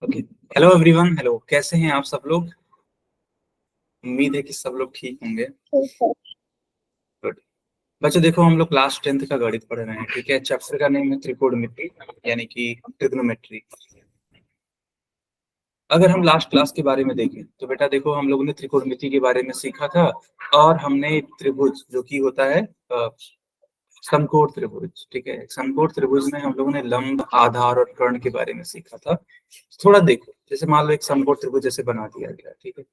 Okay. Hello everyone, hello, कैसे हैं आप सब लोग? उम्मीद है कि सब लोग ठीक होंगे। गुड। बच्चों देखो, हम लोग क्लास 10th का गणित पढ़ रहे हैं, ठीक है। चैप्टर का नेम है त्रिकोणमिति, यानी कि ट्रिग्नोमेट्री। अगर हम लास्ट क्लास के बारे में देखें तो बेटा देखो, हम लोगों ने त्रिकोणमिति के बारे में सीखा था। और हमने त्रिभुज जो कि होता है समकोण त्रिभुज, ठीक है। समकोण त्रिभुज में हम लोगों ने लंब, आधार और कर्ण के बारे में सीखा था। थोड़ा देखो, जैसे मान लो एक समकोण त्रिभुज जैसे बना दिया गया, ठीक है।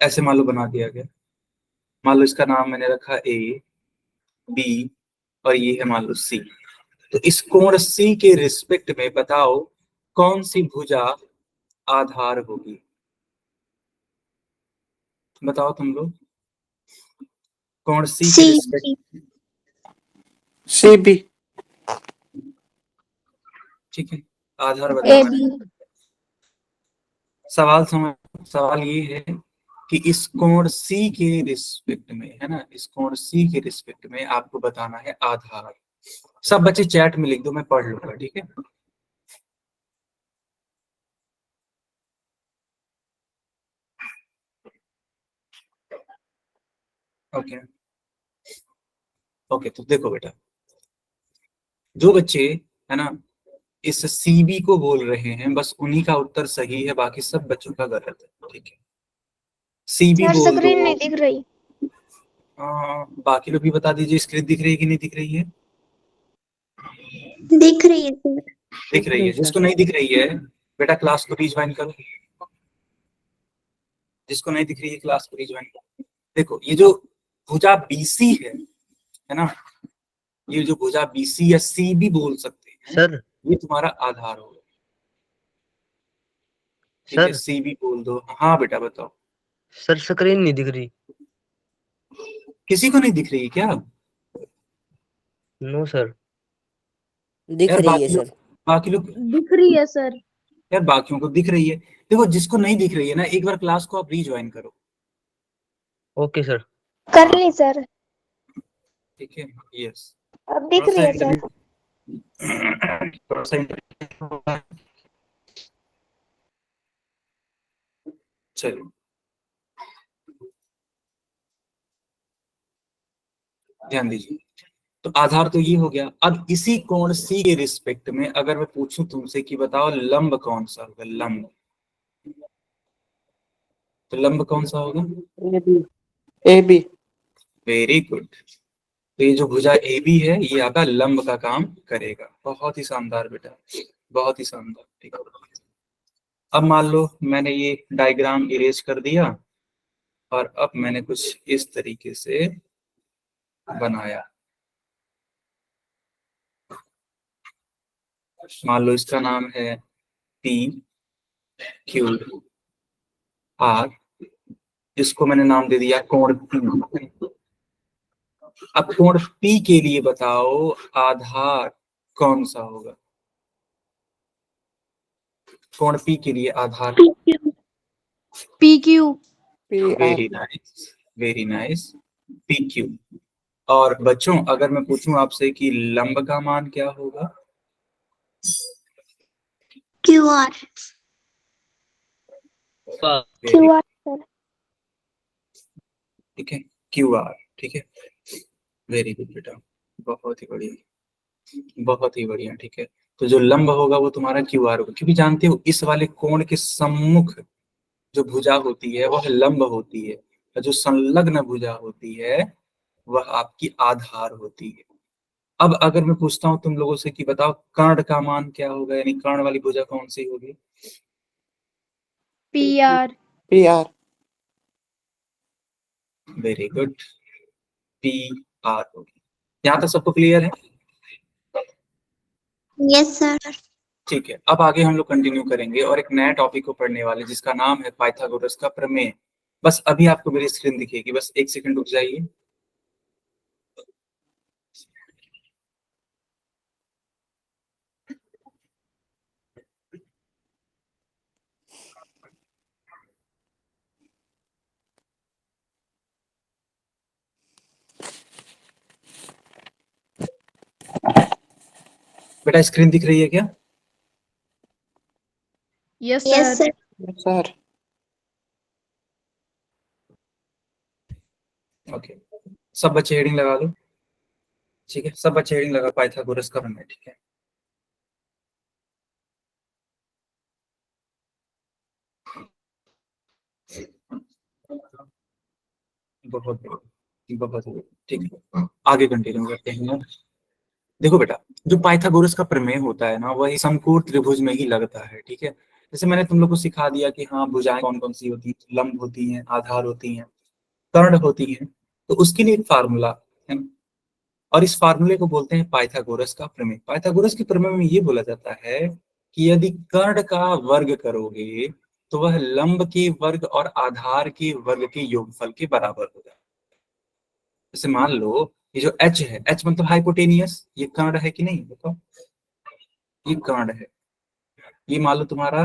ऐसे मान लो बना दिया गया। मान लो इसका नाम मैंने रखा ए, बी, और ये है मान लो सी। तो इस कोण सी के रिस्पेक्ट में बताओ कौन सी भुजा आधार होगी। बताओ तुम लोग, कोण सी के सी रिस्पेक्ट। C B. ठीक है, आधार ए बताना बी। है। सवाल समझ, सवाल ये है कि इस कोण सी के रिस्पेक्ट में, है ना, इस कोण सी के रिस्पेक्ट में आपको बताना है आधार। सब बच्चे चैट में लिख दो, मैं पढ़ लूंगा, ठीक है। ओके ओके, तो देखो बेटा, जो बच्चे, है ना, इस सीबी को बोल रहे हैं बस उन्हीं का उत्तर सही है, बाकी सब बच्चों का गलत है, ठीक है। सीबी सर बोल दो। स्क्रीन नहीं दिख रही। बाकी लोग भी बता दीजिए, स्क्रीन दिख रही है कि नहीं दिख रही है? दिख रही है सर। दिख रही है। जिसको नहीं दिख रही है बेटा, क्लास को रिज्वाइन करो। जिसको नहीं दिख रही है क्लास को रिज्वाइन करो। देखो, ये जो भुजा बीसी है ना, ये जो भुजा बीसी या सी भी बोल सकते हैं सर ये तुम्हारा आधार होगा, ठीक है। सर सी भी बोल दो। हाँ बेटा बताओ। सर स्क्रीन नहीं दिख रही। किसी को नहीं दिख रही है क्या? No sir. दिख यार रही है सर। बाकी लोग, दिख रही है सर। यार बाकियों को दिख रही है। देखो, जिसको नहीं दिख रही है ना, एक बार क्लास को आप रीज्वाइन करो, ओके सर। कर ली सर। ठीक है। यस। अब दिख थोड़ा सा रही है सर। इंटरनेट, थोड़ा सा इंटरनेट, चलो ध्यान दीजिए। तो आधार तो ये हो गया। अब इसी कोण सी के रिस्पेक्ट में अगर मैं पूछूं तुमसे कि बताओ लंब कौन सा होगा, लंब, तो लंब कौन सा होगा? A B. Very good. तो ये जो भुजा ए बी है ये आपका लंब का काम करेगा। बहुत ही शानदार बेटा, बहुत ही शानदार, ठीक है। अब मान लो मैंने ये डायग्राम इरेज कर दिया और अब मैंने कुछ इस तरीके से बनाया। मान लो इसका नाम है पी क्यू आर, जिसको मैंने नाम दे दिया कोण पी। अब कोण पी के लिए बताओ आधार कौन सा होगा। कोण पी के लिए आधार, P Q. Very nice, very nice, P Q. और बच्चों अगर मैं पूछूं आपसे कि लंब का मान क्या होगा? Q R. Q R sir. ठीक है, क्यू आर, ठीक है। वेरी गुड बेटा, बहुत ही बढ़िया, बहुत ही बढ़िया, ठीक है। तो जो लंब होगा वो तुम्हारा क्यू आर होगा, क्योंकि जानते हो इस वाले कोण के सम्मुख जो भुजा होती है वह लंब होती है, और जो संलग्न भुजा होती है वह आपकी आधार होती है। अब अगर मैं पूछता हूं तुम लोगों से कि बताओ कर्ण का मान क्या होगा, यानी कर्ण वाली भुजा कौन सी होगी? P R. P R. Very good, P R होगी। यहाँ तक सबको क्लियर है? Yes sir. ठीक है, अब आगे हम लोग कंटिन्यू करेंगे और एक नया टॉपिक को पढ़ने वाले जिसका नाम है पाइथागोरस का प्रमेय। बस अभी आपको मेरी स्क्रीन दिखेगी, बस एक सेकंड रुक जाइए। बेटा स्क्रीन दिख रही है क्या? Yes, Yes, sir. sir. Sir okay, सब बच्चे हेडिंग लगा लो। ठीक है, सब बच्चे हेडिंग लगा, पाइथागोरस का प्रमेय। ठीक है, बहुत बहुत ठीक है, आगे कंटिन्यू करते हैं। देखो बेटा, जो पाइथागोरस का प्रमेय होता है ना, वह समकोण त्रिभुज में ही लगता है। ठीक है, जैसे मैंने तुम लोग को सिखा दिया कि हाँ, भुजाएं कौन कौन सी होती हैं, लंब होती हैं, आधार होती हैं, कर्ण होती हैं, तो उसके लिए एक फार्मूला है, और इस फार्मूले को बोलते हैं पाइथागोरस का प्रमेय। पाइथागोरस के प्रमेय में ये बोला जाता है कि यदि कर्ण का वर्ग करोगे तो वह लंब के वर्ग और आधार के वर्ग के योगफल के बराबर होगा। जैसे मान लो ये जो h है, h मतलब हाइपोटेनियस, ये कर्ण है कि नहीं बताओ? ये कर्ण है, ये मान लो तुम्हारा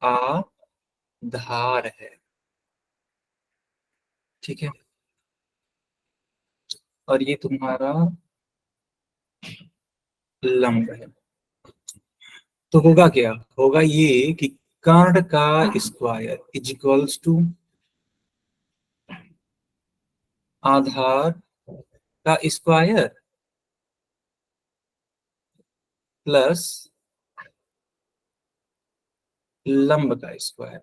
आधार है। ठीक है, और ये तुम्हारा लंब है। तो होगा क्या, होगा ये कि कर्ण का स्क्वायर इज इक्वल्स टू आधार का स्क्वायर प्लस लंब का स्क्वायर।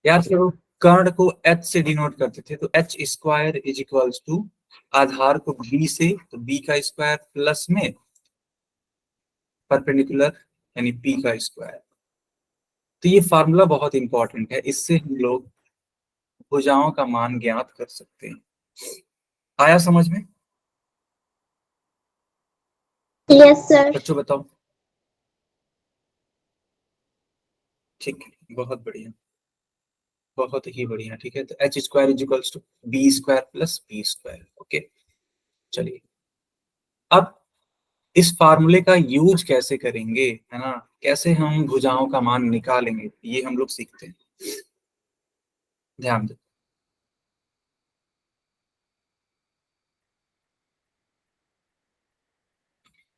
याद करो, कर्ण को h से डिनोट करते थे, तो h square is equals to आधार को b से, तो b का स्क्वायर प्लस में परपेंडिकुलर यानी p का स्क्वायर। तो ये फार्मूला बहुत इंपॉर्टेंट है, इससे हम लोग भुजाओं का मान ज्ञात कर सकते हैं। आया समझ में? Yes, sir. बच्चों बताओ। ठीक है, बहुत बढ़िया, बहुत ही बढ़िया। ठीक है, तो H square is equals to B square plus B square. Okay, चलिए अब इस फार्मूले का यूज कैसे करेंगे, है ना, कैसे हम भुजाओं का मान निकालेंगे, ये हम लोग सीखते हैं। ध्यान दो,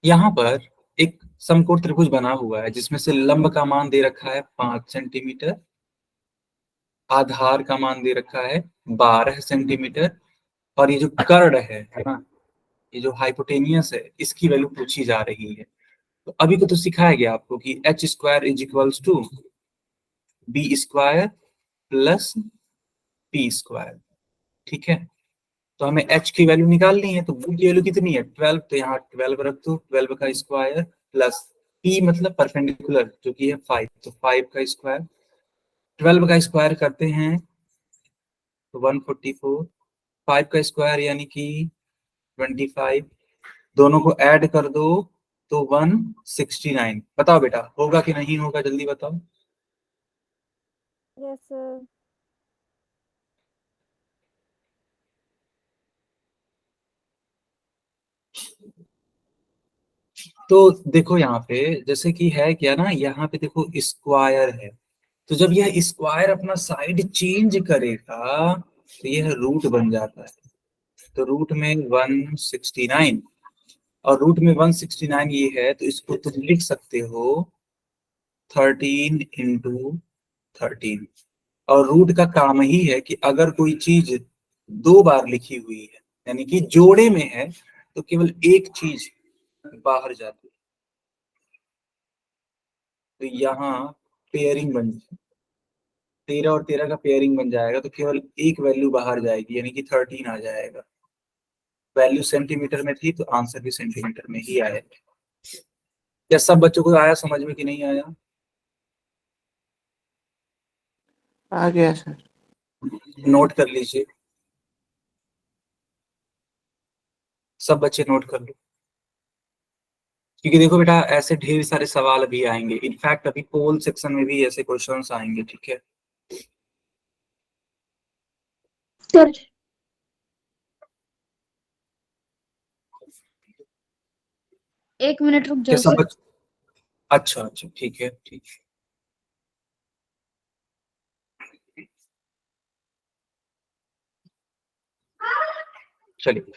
यहाँ पर एक समकोण त्रिभुज बना हुआ है जिसमें से लंब का मान दे रखा है 5 सेंटीमीटर, आधार का मान दे रखा है 12 सेंटीमीटर, और ये जो कर्ण है ना, ये जो हाइपोटेनियस है, इसकी वैल्यू पूछी जा रही है। तो अभी को तो सिखाया गया आपको कि H square is equals to B square plus P square. ठीक है, तो हमें h की वैल्यू निकालनी है, तो b की वैल्यू कितनी है 12, तो यहाँ 12 रख दो, 12 का स्क्वायर प्लस p मतलब परपेंडिकुलर जो कि है 5, तो 5 का स्क्वायर, 12 का स्क्वायर करते हैं तो 144, 5 का स्क्वायर यानी कि 25, दोनों को ऐड कर दो तो 169। बताओ बेटा, होगा कि नहीं होगा, जल्दी बताओ। Yes, sir. तो देखो यहाँ पे जैसे कि है क्या ना, यहाँ पे देखो स्क्वायर है, तो जब यह स्क्वायर अपना साइड चेंज करेगा तो यह रूट बन जाता है। तो रूट में 169, और रूट में 169 ये है, तो इसको तुम लिख सकते हो 13 × 13। और रूट का काम ही है कि अगर कोई चीज 2 बार लिखी हुई है यानी कि जोड़े में है, तो केवल एक चीज बाहर जाती है। तो यहाँ पेयरिंग बन, 13 और 13 का पेयरिंग बन जाएगा, तो केवल एक वैल्यू बाहर जाएगी यानी कि 13 आ जाएगा। वैल्यू सेंटीमीटर में थी तो आंसर भी सेंटीमीटर में ही आएगा। क्या सब बच्चों को आया समझ में कि नहीं आया? आ गया सर। नोट कर लीजिए, सब बच्चे नोट कर लो, क्योंकि देखो बेटा ऐसे ढेर सारे सवाल अभी आएंगे, इनफैक्ट अभी पोल सेक्शन में भी ऐसे क्वेश्चंस आएंगे। ठीक है, Sir. एक मिनट रुक क्या जाओ सब सर। बच्चे? अच्छा अच्छा, ठीक है, ठीक है। चलिए,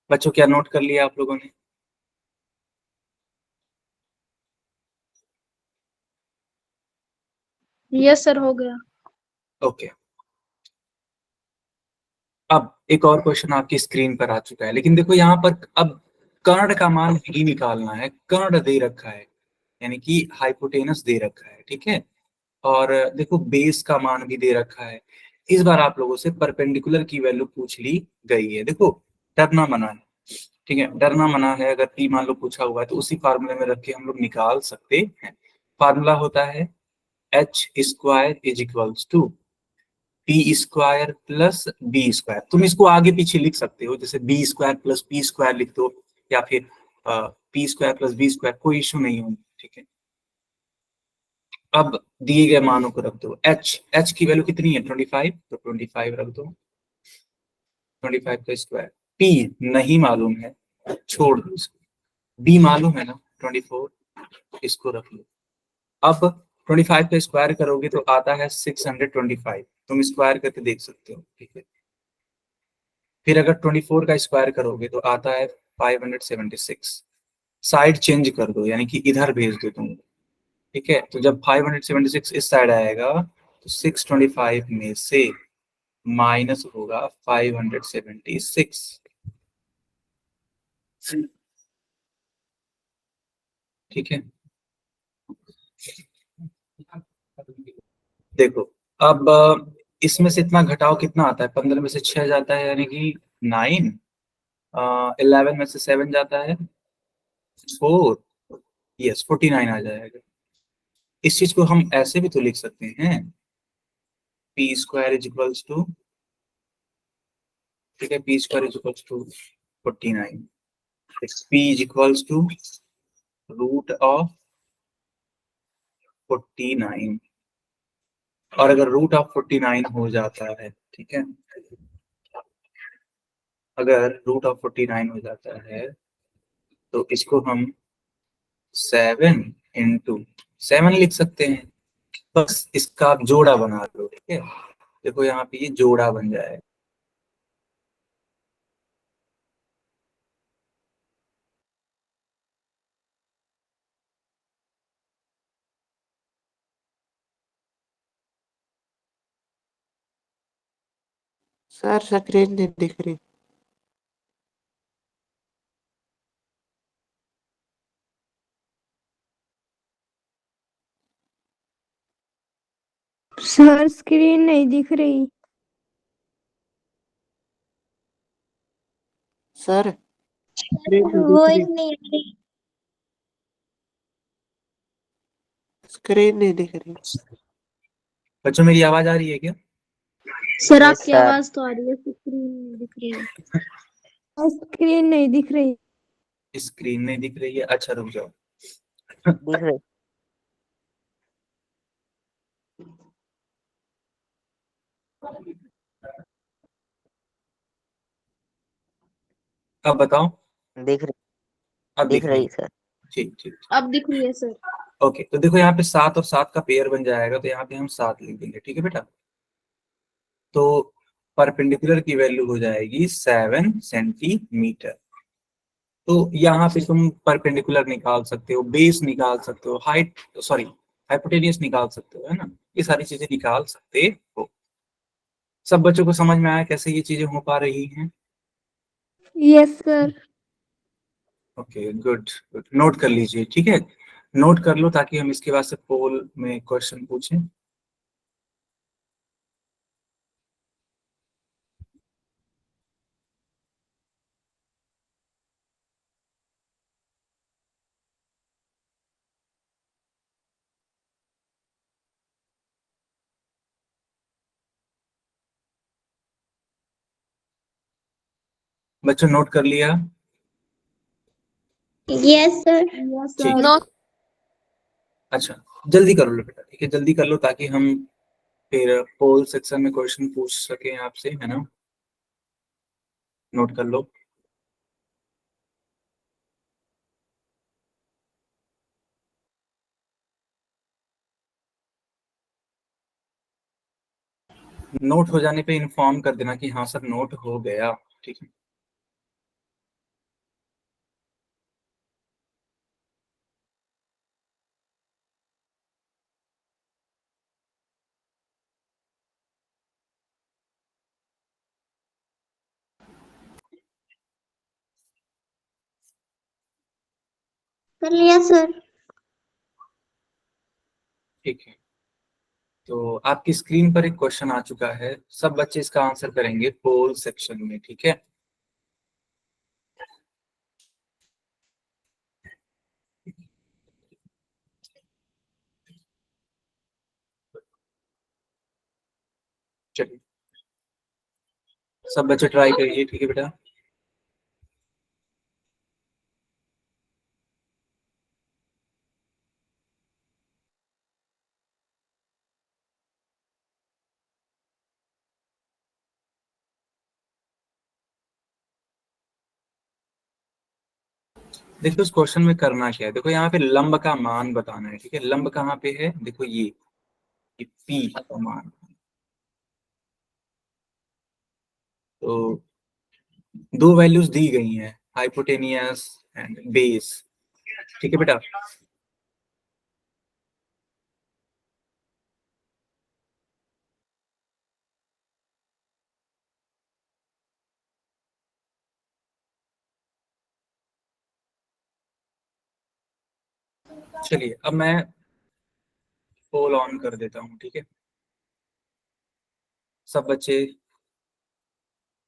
बच्चों क्या नोट कर लिया आप लोगों ने? यस सर, हो गया। ओके, अब एक और क्वेश्चन आपकी स्क्रीन पर आ चुका है, लेकिन देखो यहाँ पर अब कर्ण का मान नहीं निकालना है, कर्ण दे रखा है, यानी कि हाइपोटेनस दे रखा है, ठीक है। और देखो बेस का मान भी दे रखा है। इस बार आप लोगों से परपेंडिकुलर की वैल्यू पूछ ली गई है। देखो डरना मना है, ठीक है, डरना मना है। अगर पी मान लो पूछा हुआ है तो उसी फार्मूले में रख के हम लोग निकाल सकते हैं। फार्मूला होता है H square is equals to P square plus B square. तुम इसको आगे पीछे लिख सकते हो, जैसे B square plus P square लिख दो, या फिर P square plus B square, कोई इशू नहीं होगी, ठीक है। अब दिए गए मानों को रख दो। एच की वैल्यू कितनी है? 25, तो 25 रख दो, 25 का स्क्वायर। पी नहीं मालूम है, छोड़ दो इसको। बी मालूम है ना, 24, इसको रख लो। अब 25 का स्क्वायर करोगे तो आता है 625, तुम स्क्वायर करके देख सकते हो, ठीक है। फिर अगर 24 का स्क्वायर करोगे तो आता है 576। साइड चेंज कर दो, यानी कि इधर भेज दो तुम, ठीक है। तो जब 576 इस साइड आएगा तो 625 में से माइनस होगा 576, ठीक है। देखो अब इसमें से इतना घटाओ, कितना आता है? 15 में से 6 जाता है, यानी कि 9। 11 में से 7 जाता है 4, यस 49 आ जाएगा। इस चीज को हम ऐसे भी तो लिख सकते हैं, P square is equals to, ठीक है, P square is equals to 49, P is equals to root of 49। और अगर रूट ऑफ 49 हो जाता है, ठीक है, अगर रूट ऑफ 49 हो जाता है तो इसको हम 7 × 7 लिख सकते हैं। बस इसका आप जोड़ा बना लो, ठीक है। देखो यहाँ पे ये जोड़ा बन जाए। सर स्क्रीन नहीं दिख रही। सर स्क्रीन नहीं दिख रही। सर स्क्रीन नहीं दिख वॉइस रही। नहीं आ रही। स्क्रीन नहीं दिख रही। बच्चों मेरी आवाज आ रही है क्या? सर यस आपकी सर। आवाज तो आ रही है, स्क्रीन नहीं दिख रही है। स्क्रीन नहीं दिख रही। स्क्रीन नहीं दिख रही है, अच्छा रुक जाओ। दिख रही। अब बताओ, दिख रही। अब दिख दिख रही रही है? सर। ठीक ठीक। अब दिख रही है सर। ओके, तो देखो यहाँ पे 7 और 7 का पेयर बन जाएगा, तो यहाँ पे हम 7 लिख देंगे, ठीक है बेटा। तो परपेंडिकुलर की वैल्यू हो जाएगी 7 सेंटीमीटर। तो यहाँ पे तुम परपेंडिकुलर निकाल सकते हो, बेस निकाल सकते हो, हाइट सॉरी हाइपोटेनियस निकाल सकते हो, है ना, ये सारी चीजें निकाल सकते हो। सब बच्चों को समझ में आया कैसे ये चीजें हो पा रही हैं? Yes sir. Okay good good, note कर लीजिए, ठीक है। नोट कर लो ताकि हम इसके बाद से पोल में क्वेश्चन पूछें। बच्चों नोट कर लिया? Yes sir. यस ठीक सर। है, अच्छा जल्दी कर लो बेटा, ठीक है, जल्दी कर लो ताकि हम फिर पोल सेक्शन में क्वेश्चन पूछ सके आपसे, है ना, नोट कर लो। नोट हो जाने पे इन्फॉर्म कर देना कि हाँ सर नोट हो गया, ठीक है। कर लिया सर। ठीक है, तो आपकी स्क्रीन पर एक क्वेश्चन आ चुका है, सब बच्चे इसका आंसर करेंगे पोल सेक्शन में, ठीक है। चलिए सब बच्चे ट्राई करिए, ठीक है बेटा। देखो इस क्वेश्चन में करना क्या है, देखो यहाँ पे लंब का मान बताना है, ठीक है। लंब कहाँ पे है, देखो ये पी का मान। तो दो वैल्यूज दी गई हैं, हाइपोटेनियस एंड बेस, ठीक है बेटा। चलिए अब मैं पोल ऑन कर देता हूँ, ठीक है। सब बच्चे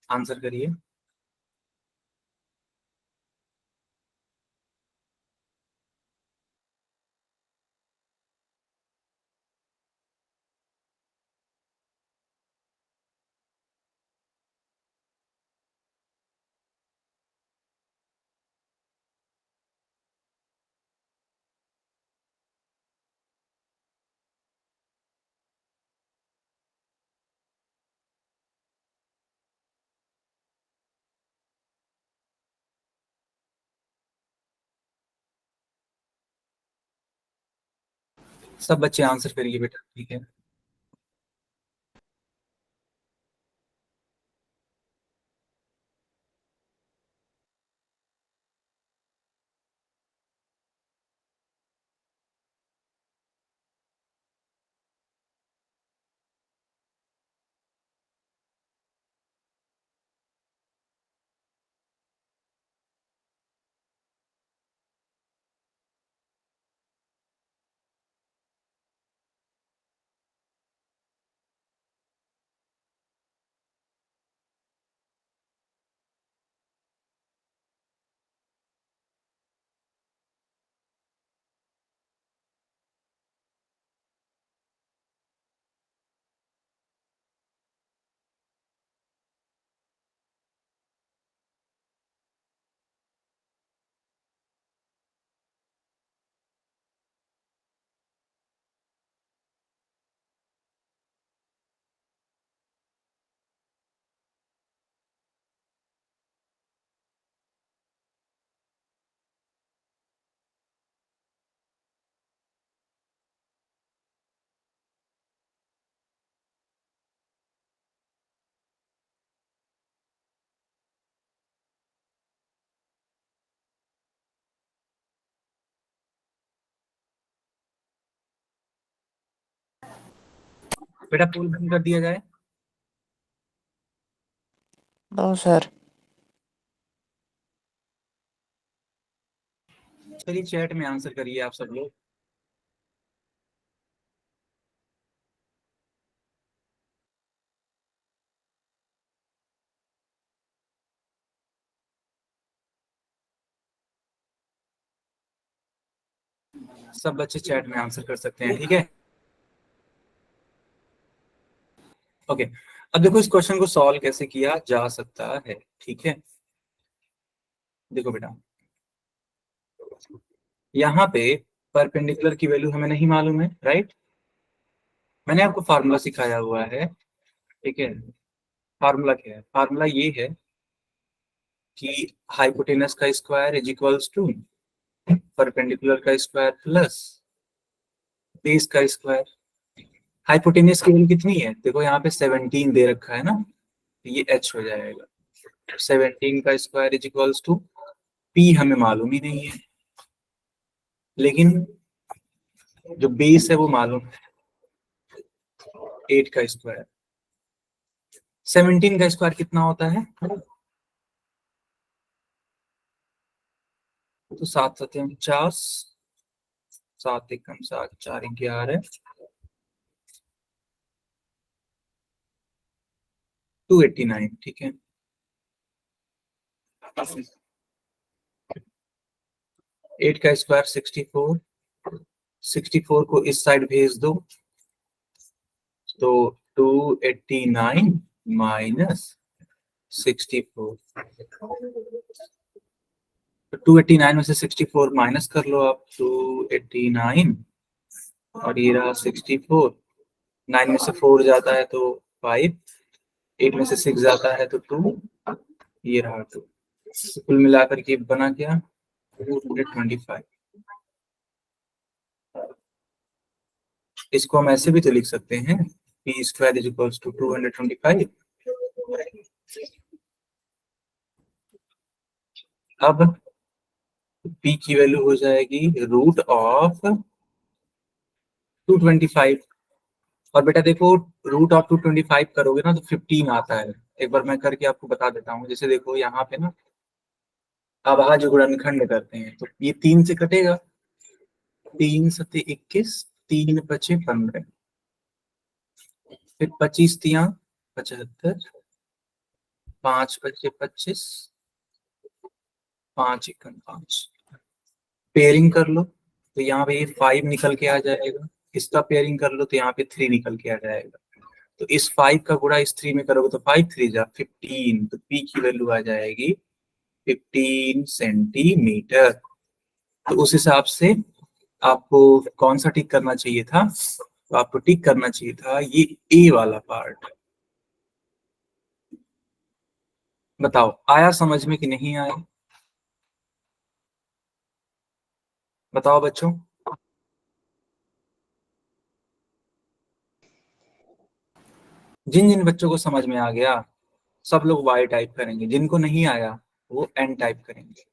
आंसर करिए। सब बच्चे आंसर करिए बेटा, ठीक है। बेटा पोल बंद कर दिया जाए। No sir. चलिए चैट में आंसर करिए आप सब लोग। सब बच्चे चैट में आंसर कर सकते हैं, ठीक है। ओके, अब देखो इस क्वेश्चन को सॉल्व कैसे किया जा सकता है, ठीक है। देखो बेटा यहाँ पे परपेंडिकुलर की वैल्यू हमें नहीं मालूम है, राइट। मैंने आपको फार्मूला सिखाया हुआ है, ठीक है। फार्मूला क्या है? फार्मूला ये है कि हाइपोटेनस का square is equals to perpendicular का स्क्वायर प्लस बेस का स्क्वायर। हाइपोटेनस की वैल्यू कितनी है? देखो यहाँ पे 17 दे रखा है ना, तो ये h हो जाएगा। 17 का square is equals to p हमें मालूम ही नहीं है, लेकिन जो बेस है वो मालूम है, 8 का स्क्वायर। 17 का स्क्वायर कितना होता है? तो 7 7 49, 7 एकम 7 4 11, 289, ठीक है। 8 का स्क्वायर 64, 64 को इस साइड भेज दो तो 289 माइनस 64, तो 289 में से 64 माइनस कर लो आप, 289 और ये रहा 64, 9 में से 4 जाता है तो 5, 8 में से 6 जाता है तो 2, ये रहा 2। कुल मिलाकर के बना क्या? 225। इसको हम ऐसे भी तो लिख सकते हैं, p square is equals to 225। अब p की वैल्यू हो जाएगी रूट ऑफ 225। और बेटा देखो, रूट ऑफ 225 करोगे ना तो 15 आता है। एक बार मैं करके आपको बता देता हूँ। जैसे देखो यहाँ पे ना अभाज्य गुणनखंड करते हैं तो ये 3 से कटेगा, 3 सत्ते 21, 3 बचे 15, फिर 25 तिया 75, 5 बचे 25, 5 एकम 5। पेयरिंग कर लो तो यहाँ पे 5 निकल के आ जाएगा, इसका पेयरिंग कर लो तो यहाँ पे 3 निकल के आ जाएगा। तो इस 5 का गुणा इस 3 में करोगे तो 5 3 जा 15, तो p की वैल्यू आ जाएगी 15 सेंटीमीटर। तो उस हिसाब से आपको कौन सा टिक करना चाहिए था? तो आपको टिक करना चाहिए था ये ए वाला पार्ट। बताओ आया समझ में कि नहीं आया? बताओ बच्चों। जिन जिन बच्चों को समझ में आ गया सब लोग वाई टाइप करेंगे, जिनको नहीं आया वो एन टाइप करेंगे।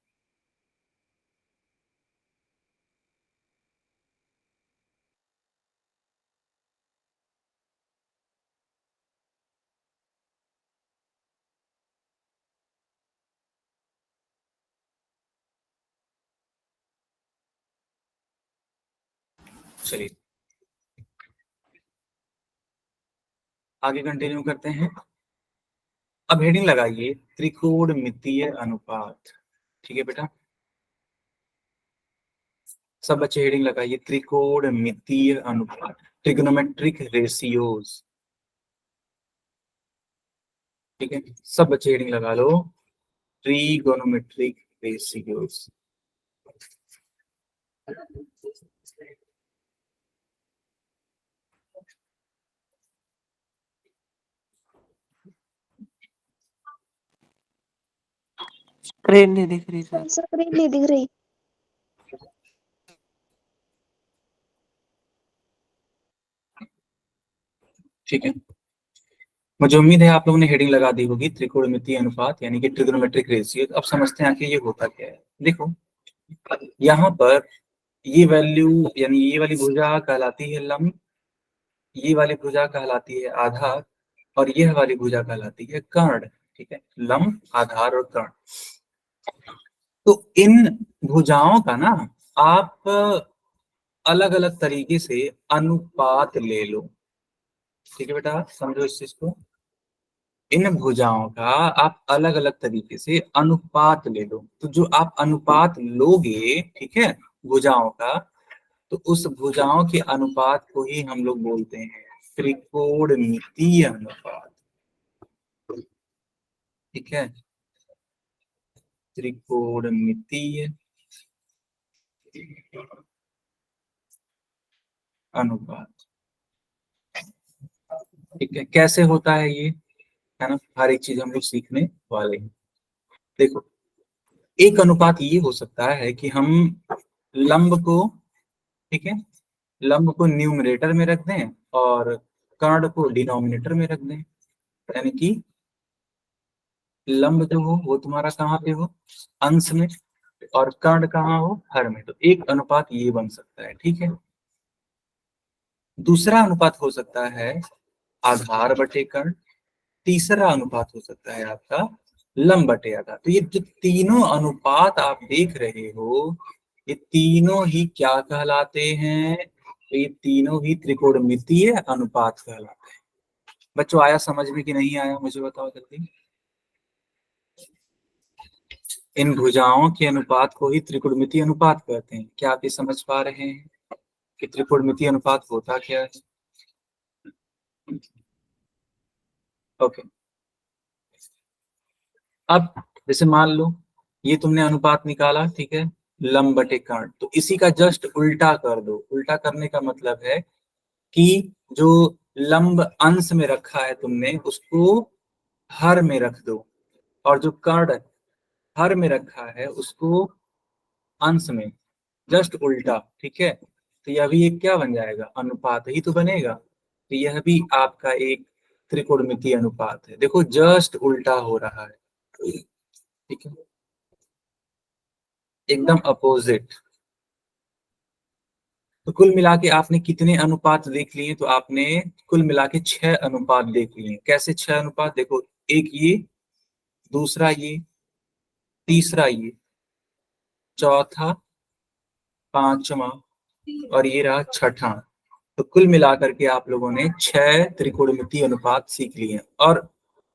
चलिए आगे कंटिन्यू करते हैं। अब हेडिंग लगाइए त्रिकोणमितीय अनुपात। ठीक है बेटा, सब बच्चे हेडिंग लगाइए त्रिकोणमितीय अनुपात, ट्रिग्नोमेट्रिक रेशियोज। ठीक है, सब बच्चे हेडिंग लगा लो ट्रिगोनोमेट्रिक रेशियोज। स्क्रीन नहीं दिख रही सर। स्क्रीन नहीं दिख रही। ठीक है, मुझे उम्मीद है आप लोगों ने हेडिंग लगा दी होगी त्रिकोणमितीय अनुपात यानी कि ट्रिगोनोमेट्रिक रेशियो। अब समझते हैं कि ये होता क्या है। देखो यहाँ पर ये वैल्यू यानी ये वाली भुजा कहलाती है लंब, ये वाली भुजा कहलाती है आधार, और यह वाली भुजा कहलाती है कर्ण। ठीक है, लंब आधार और कर्ण। तो इन भुजाओं का ना आप अलग अलग तरीके से अनुपात ले लो। ठीक है बेटा, समझो इस चीज को। इन भुजाओं का आप अलग अलग तरीके से अनुपात ले लो। तो जो आप अनुपात लोगे, ठीक है, भुजाओं का, तो उस भुजाओं के अनुपात को ही हम लोग बोलते हैं त्रिकोणमितीय अनुपात। ठीक है, त्रिकोणमितीय अनुपात। ठीक है, कैसे होता है ये, है ना, हर एक चीज हम लोग सीखने वाले हैं। देखो, एक अनुपात ये हो सकता है कि हम लंब को, ठीक है, लंब को न्यूमरेटर में रख दें और कर्ण को डिनोमिनेटर में रख दें, यानी कि लंब जो हो वो तुम्हारा कहाँ पे हो, अंश में, और कर्ण कहाँ हो, हर में। तो एक अनुपात ये बन सकता है, ठीक है। दूसरा अनुपात हो सकता है आधार बटे कर्ण। तीसरा अनुपात हो सकता है आपका लंब बटे आधार। तो ये जो तीनों अनुपात आप देख रहे हो, ये तीनों ही क्या कहलाते हैं, तो ये तीनों ही त्रिकोणमितीय अनुपात कहलाते हैं। बच्चों आया समझ में कि नहीं आया, मुझे बताओ जल्दी। इन भुजाओं के अनुपात को ही त्रिकोणमितीय अनुपात कहते हैं। क्या आप ये समझ पा रहे हैं कि त्रिकोणमितीय अनुपात होता क्या है? ओके, अब जैसे मान लो ये तुमने अनुपात निकाला, ठीक है, लंब बटे कर्ण। तो इसी का जस्ट उल्टा कर दो। उल्टा करने का मतलब है कि जो लंब अंश में रखा है तुमने उसको हर में रख दो, और जो कर्ण हर में रखा है उसको अंश में, जस्ट उल्टा, ठीक है। तो यह भी एक क्या बन जाएगा, अनुपात ही तो बनेगा। तो यह भी आपका एक त्रिकोणमितीय अनुपात है। देखो जस्ट उल्टा हो रहा है, ठीक है, एकदम अपोजिट। तो कुल मिला के आपने कितने अनुपात देख लिए, तो आपने कुल मिला के 6 अनुपात देख लिए। कैसे 6 अनुपात, देखो, एक ये, दूसरा ये, तीसरा ये, चौथा, पांचवा, और ये रहा छठा। तो कुल मिलाकर के आप लोगों ने 6 त्रिकोणमितीय अनुपात सीख लिए हैं। और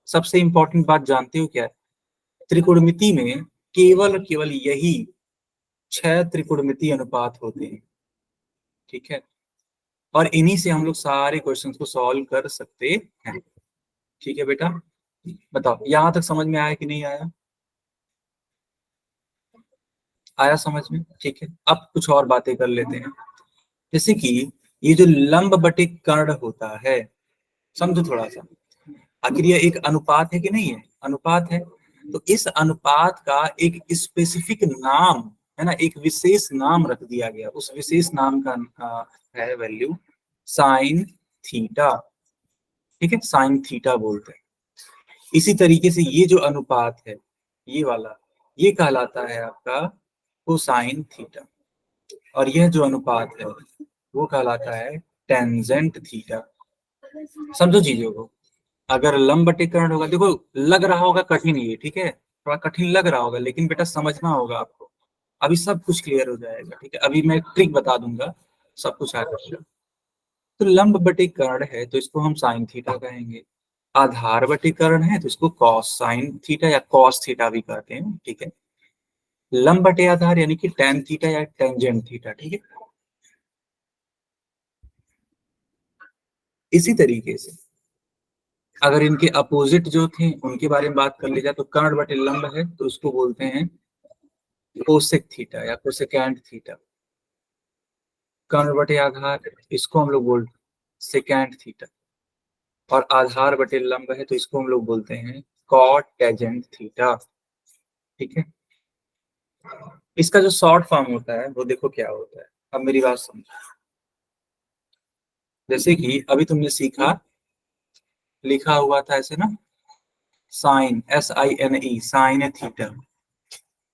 सबसे इंपॉर्टेंट बात जानते हो क्या है, त्रिकोणमिति में केवल केवल यही 6 त्रिकोणमितीय अनुपात होते हैं, ठीक है। और इन्हीं से हम लोग सारे क्वेश्चंस को सॉल्व कर सकते हैं, ठीक है बेटा। बताओ यहां तक समझ में आया कि नहीं आया? आया समझ में, ठीक है। अब कुछ और बातें कर लेते हैं, जैसे कि ये जो लंब बटे कर्ण होता है, समझो थोड़ा सा। आखिर ये एक अनुपात है कि नहीं है, अनुपात है। तो इस अनुपात का एक स्पेसिफिक नाम है ना, एक विशेष नाम रख दिया गया। उस विशेष नाम का है वैल्यू साइन थीटा, ठीक है, साइन थीटा बोलते हैं। इसी तरीके से ये जो अनुपात है, ये वाला, ये कहलाता है आपका कोसाइन थीटा। और यह जो अनुपात है वो कहलाता है टेंजेंट थीटा। समझो चीजों को। अगर लंब बटे कर्ण होगा, देखो लग रहा होगा कठिन ये, ठीक है, थोड़ा कठिन लग रहा होगा, लेकिन बेटा समझना होगा आपको। अभी सब कुछ क्लियर हो जाएगा, ठीक है। अभी मैं ट्रिक बता दूंगा, सब कुछ आ जाएगा। तो लंब बटे कर्ण है तो इसको हम साइन थीटा कहेंगे। आधार बटे कर्ण है तो इसको कॉस साइन थीटा या कॉस थीटा भी कहते हैं, ठीक है। लंब बटे आधार यानी कि टेन थीटा या टेंजेंट थीटा, ठीक है। इसी तरीके से अगर इनके अपोजिट जो थे उनके बारे में बात कर ली जाए, तो कर्ण बटे लंब है तो उसको बोलते हैं कोसेक थीटा या कोसेकेंट थीटा। कर्ण बटे आधार, इसको हम लोग बोलते हैं सेकेंट थीटा। और आधार बटे लंब है तो इसको हम लोग बोलते हैं कॉट टेजेंट थीटा, ठीक है। इसका जो शॉर्ट फॉर्म होता है वो देखो क्या होता है। अब मेरी बात समझो, जैसे कि अभी तुमने सीखा, लिखा हुआ था ऐसे ना, sine SINE, sine theta.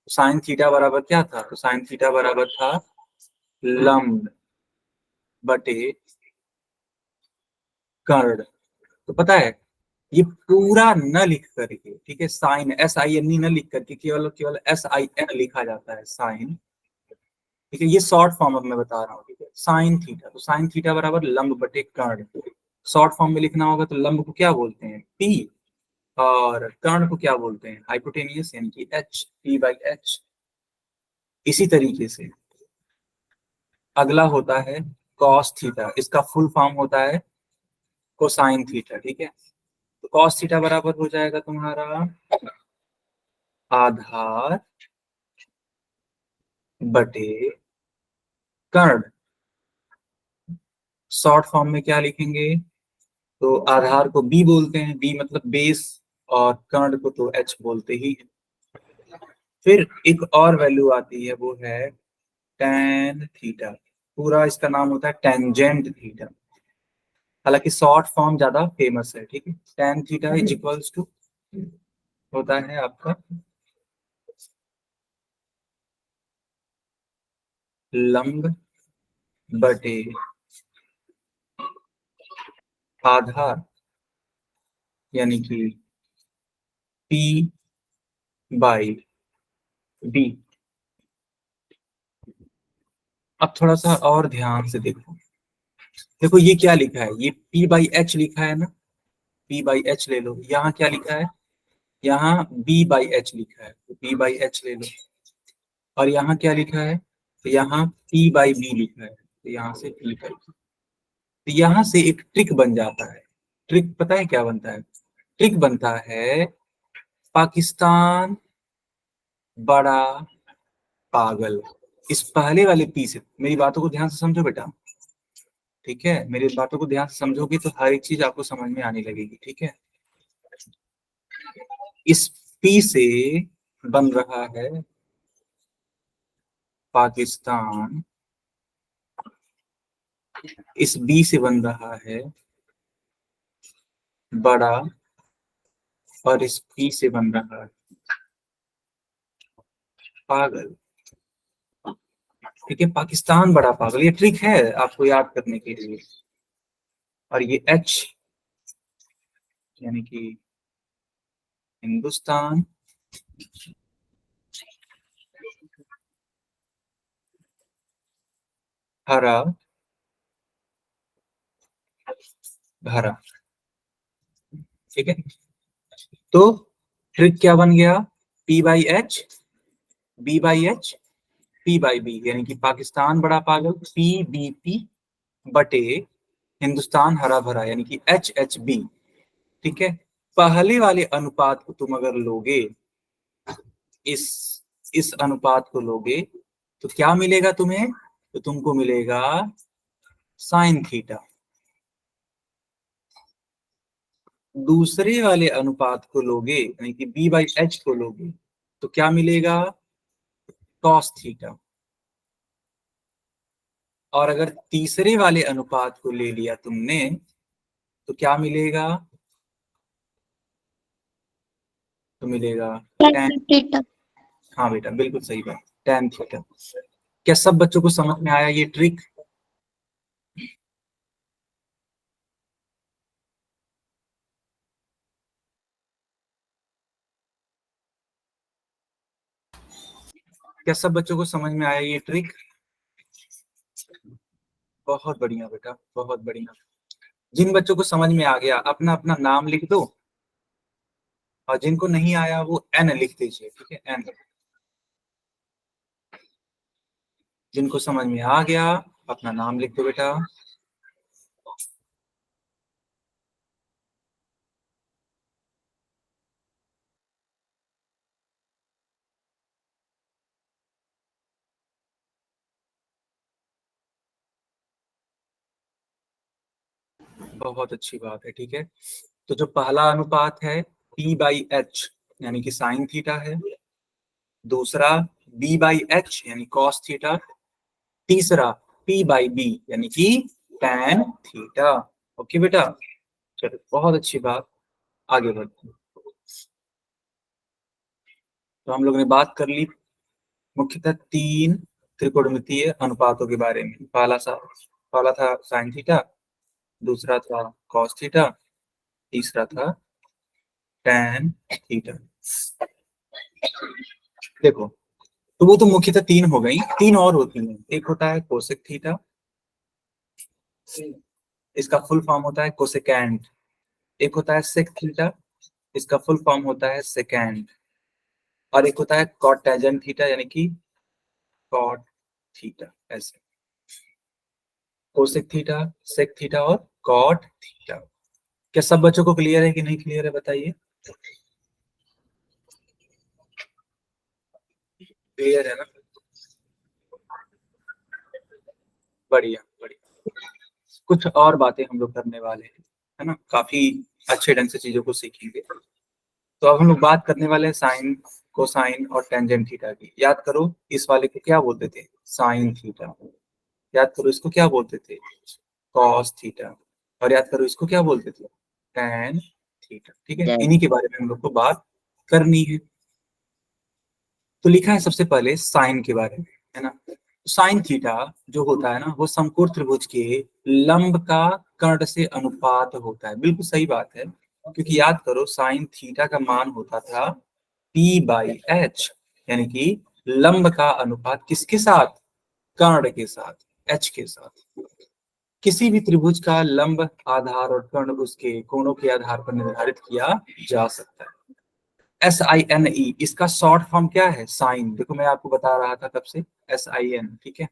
Sine theta बराबर क्या था, तो साइन थीटा बराबर था लंब बटे कर्ण। तो पता है ये पूरा न लिख करके, ठीक है, साइन SINE न लिख करके केवल केवल SIN लिखा जाता है, साइन, ठीक है। ये शॉर्ट फॉर्म अब मैं बता रहा हूँ, ठीक है, साइन थीटा। तो साइन थीटा बराबर लंब बटे कर्ण। शॉर्ट फॉर्म में लिखना होगा तो लंब को क्या बोलते हैं, P, और कर्ण को क्या बोलते हैं, हाइपोटेनियस, यानी कि H, P/H। इसी तरीके से अगला होता है कॉस थीटा। इसका फुल फॉर्म होता है कोसाइन थीटा, ठीक है। तो कॉस थीटा बराबर हो जाएगा तुम्हारा आधार बटे कर्ण। शॉर्ट फॉर्म में क्या लिखेंगे, तो आधार को बी बोलते हैं, बी मतलब बेस, और कर्ण को तो एच बोलते ही हैं। फिर एक और वैल्यू आती है, वो है tan थीटा। पूरा इसका नाम होता है टेंजेंट थीटा, हालांकि शॉर्ट फॉर्म ज्यादा फेमस है, ठीक है। tan theta is equals to होता है आपका लंब बटे आधार, यानी कि P बाई B। अब थोड़ा सा और ध्यान से देखो, देखो ये क्या लिखा है, ये P बाई एच लिखा है ना, P बाई एच ले लो। यहाँ क्या लिखा है, यहाँ B बाई एच लिखा है, तो P बाई एच ले लो। और यहाँ क्या लिखा है, तो यहाँ P बाई B लिखा है, तो यहाँ से P बाई B। तो यहाँ से एक ट्रिक बन जाता है। ट्रिक पता है क्या बनता है? ट्रिक बनता है पाकिस्तान बड़ा पागल। इस पहले वाले पी से, मेरी बातों को ध्यान से समझो बेटा, ठीक है। मेरी बातों को ध्यान से समझोगे तो हर एक चीज आपको समझ में आने लगेगी, ठीक है। इस पी से बन रहा है पाकिस्तान, इस बी से बन रहा है बड़ा, और इस पी से बन रहा है पागल, ठीक है। पाकिस्तान बड़ा पागल, ये ट्रिक है आपको याद करने के लिए। और ये एच यानी कि हिंदुस्तान हरा भरा, ठीक है। तो ट्रिक क्या बन गया, P by H, B by H, P by B, यानी कि पाकिस्तान बड़ा पागल PBP बटे हिंदुस्तान हरा भरा, यानी कि HHB, ठीक है। पहले वाले अनुपात को तुम अगर लोगे, इस इस अनुपात को लोगे, तो क्या मिलेगा तुम्हें, तो तुमको मिलेगा साइन थीटा। दूसरे वाले अनुपात को लोगे, यानी कि B बाई एच को लोगे, तो क्या मिलेगा, कॉस थीटा। और अगर तीसरे वाले अनुपात को ले लिया तुमने, तो क्या मिलेगा, तो मिलेगा tan। थीटा। हाँ बेटा बिल्कुल सही बात, tan थीटा। क्या सब बच्चों को समझ में आया ये ट्रिक? क्या सब बच्चों को समझ में आया ये ट्रिक? बहुत बढ़िया बेटा, बहुत बढ़िया। जिन बच्चों को समझ में आ गया अपना अपना नाम लिख दो, और जिनको नहीं आया वो N लिख दीजिए, ठीक है, N। जिनको समझ में आ गया अपना नाम लिख दो बेटा। बहुत अच्छी बात है, ठीक है। तो जो पहला अनुपात है P बाई एच, यानी कि साइन थीटा है। दूसरा B बाई एच यानी कॉस थीटा। तीसरा P बाई बी यानी कि tan थीटा। ओके बेटा, चलो बहुत अच्छी बात, आगे बढ़ते हैं। तो हम लोग ने बात कर ली मुख्यतः तीन त्रिकोणमितीय अनुपातों के बारे में। पहला था साइन थीटा, दूसरा था कॉस थीटा, तीसरा था tan थीटा। देखो, तो वो तो मुख्यतः तीन हो गई, तीन और होती हैं। एक होता है कोसेक थीटा, इसका फुल फॉर्म होता है कोसेकेंट। एक होता है सेक थीटा, इसका फुल फॉर्म होता है सेकेंड। और एक होता है कॉट टेंजेंट थीटा, यानी कि कॉट थीटा। ऐसे कोसेक थीटा, सेक थीटा और कॉट थीटा। क्या सब बच्चों को क्लियर है कि नहीं क्लियर है, बताइए। क्लियर है ना? बढ़िया बढ़िया। कुछ और बातें हम लोग करने वाले हैं, है ना, काफी अच्छे ढंग से चीजों को सीखेंगे। तो अब हम लोग बात करने वाले हैं साइन, कोसाइन और टेंजेंट थीटा की। याद करो इस वाले को क्या बोलते थे, साइन थीटा। याद करो इसको क्या बोलते थे, कॉस थीटा। और याद करो इसको क्या बोलते थे, टैन थीटा। ठीक है, Tan। इन्हीं के बारे में हम लोग को बात करनी है। तो लिखा है सबसे पहले साइन के बारे में, है ना। साइन थीटा जो होता है ना, वो समकोण त्रिभुज के लंब का कर्ण से अनुपात होता है। बिल्कुल सही बात है, क्योंकि याद करो साइन थीटा का मान होता था P/H, यानी कि लंब का अनुपात किसके साथ, कर्ण के साथ, H के साथ। किसी भी त्रिभुज का लंब, आधार और कर्ण उसके कोणों के आधार पर निर्धारित किया जा सकता है। SINE, इसका शॉर्ट फॉर्म क्या है, साइन। देखो मैं आपको बता रहा था तब से, SIN, ठीक है।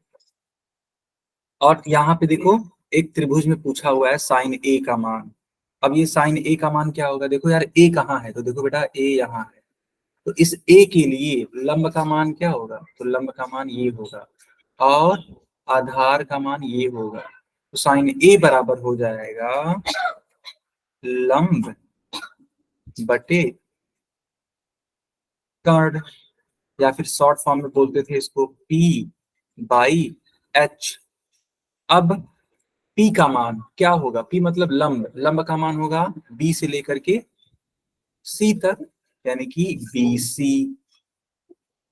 और यहाँ पे देखो एक त्रिभुज में पूछा हुआ है साइन ए का मान। अब ये साइन ए का मान क्या होगा, देखो यार ए कहाँ है, तो देखो बेटा ए यहाँ है। तो इस ए के लिए लंब का मान क्या होगा, तो लंब का मान ये होगा और आधार का मान ये होगा। तो साइन ए बराबर हो जाएगा लंब बटे कर्ण, या फिर शॉर्ट फॉर्म में बोलते थे इसको P/H। अब P का मान क्या होगा, P मतलब लंब, लंब का मान होगा B से लेकर के C तक, यानी कि BC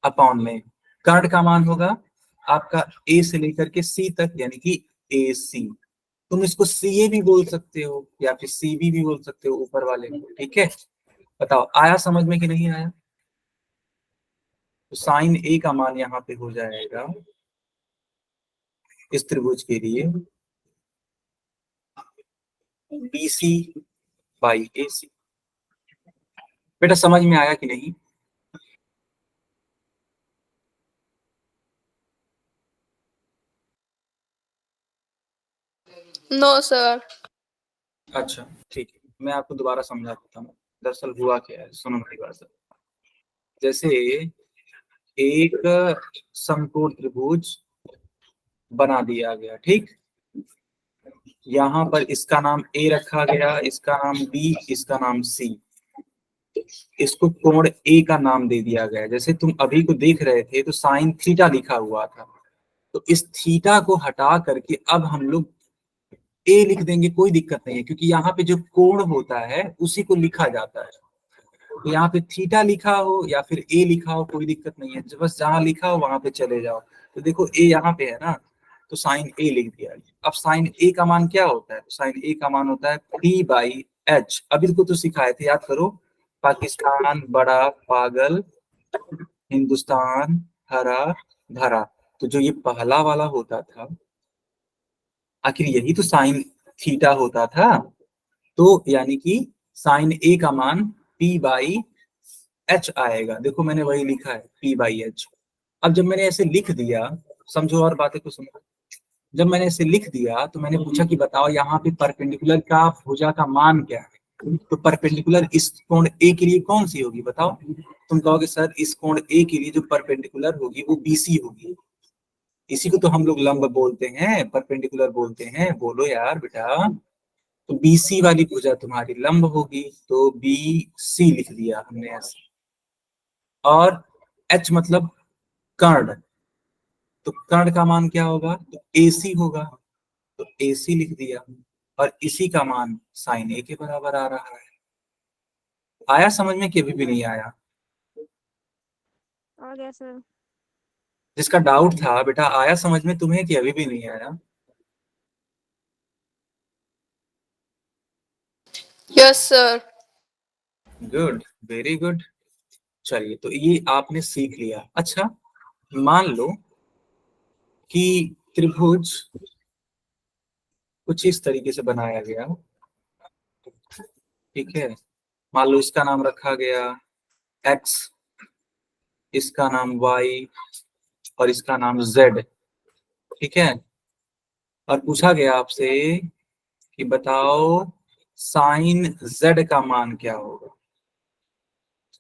अपॉन में कर्ण का मान होगा आपका A से लेकर के C तक, यानी कि AC। तुम इसको CA भी बोल सकते हो या फिर CB भी बोल सकते हो ऊपर वाले को। ठीक है, बताओ आया समझ में कि नहीं आया। तो साइन ए का मान यहाँ पे हो जाएगा इस त्रिभुज के लिए BC/AC। बेटा समझ में आया कि नहीं। No sir. अच्छा ठीक है, मैं आपको दोबारा समझा देता हूँ। दरअसल हुआ क्या है, सुनो मेरी बात। जैसे एक समकोण त्रिभुज बना दिया गया, ठीक। यहाँ पर इसका नाम A रखा गया, इसका नाम B, इसका नाम C। इसको कोण A का नाम दे दिया गया। जैसे तुम अभी को देख रहे थे तो साइन थीटा लिखा हुआ था, तो इस थीटा को हटा करके अब हम लोग A लिख देंगे, कोई दिक्कत नहीं है, क्योंकि यहाँ पे जो कोण होता है उसी को लिखा जाता है। तो यहाँ पे थीटा लिखा हो या फिर A लिखा हो कोई दिक्कत नहीं है, बस जहां लिखा हो वहां पे चले जाओ। तो देखो A यहाँ पे है ना, तो साइन A लिख दिया। अब साइन A का मान क्या होता है, तो साइन A का मान होता है P/H। अभी को तो सिखाए थे, याद करो, पाकिस्तान बड़ा पागल, हिंदुस्तान हरा भरा। तो जो ये पहला वाला होता था, आखिर यही तो साइन थीटा होता था। तो यानी कि साइन ए का मान P/H आएगा। देखो मैंने वही लिखा है P/H। अब जब मैंने ऐसे लिख दिया, समझो और बातें को समझो। जब मैंने ऐसे लिख दिया तो मैंने पूछा कि बताओ यहाँ पे परपेंडिकुलर का भुजा का मान क्या है। तो परपेंडिकुलर इस कोण ए के लिए कौन सी होगी, बताओ। तुम कहोगे सर इस कोण ए के लिए जो परपेंडिकुलर होगी वो BC होगी। इसी को तो हम लोग लंब बोलते हैं, परपेंडिकुलर बोलते हैं। बोलो यार बेटा। तो BC वाली भुजा तुम्हारी लंब होगी, तो BC लिख दिया हमने ऐसे। और H मतलब कर्ण, तो कर्ण का मान क्या होगा, तो AC होगा, तो AC लिख दिया। और इसी का मान साइन A के बराबर आ रहा है। आया समझ में कि अभी भी नहीं आया। आ गया सर। जिसका डाउट था बेटा, आया समझ में तुम्हें कि अभी भी नहीं आया। Yes sir. Good, very good. चलिए तो ये आपने सीख लिया। अच्छा मान लो कि त्रिभुज कुछ इस तरीके से बनाया गया, ठीक है। मान लो इसका नाम रखा गया X, इसका नाम Y और इसका नाम Z, ठीक है। और पूछा गया आपसे कि बताओ साइन Z का मान क्या होगा।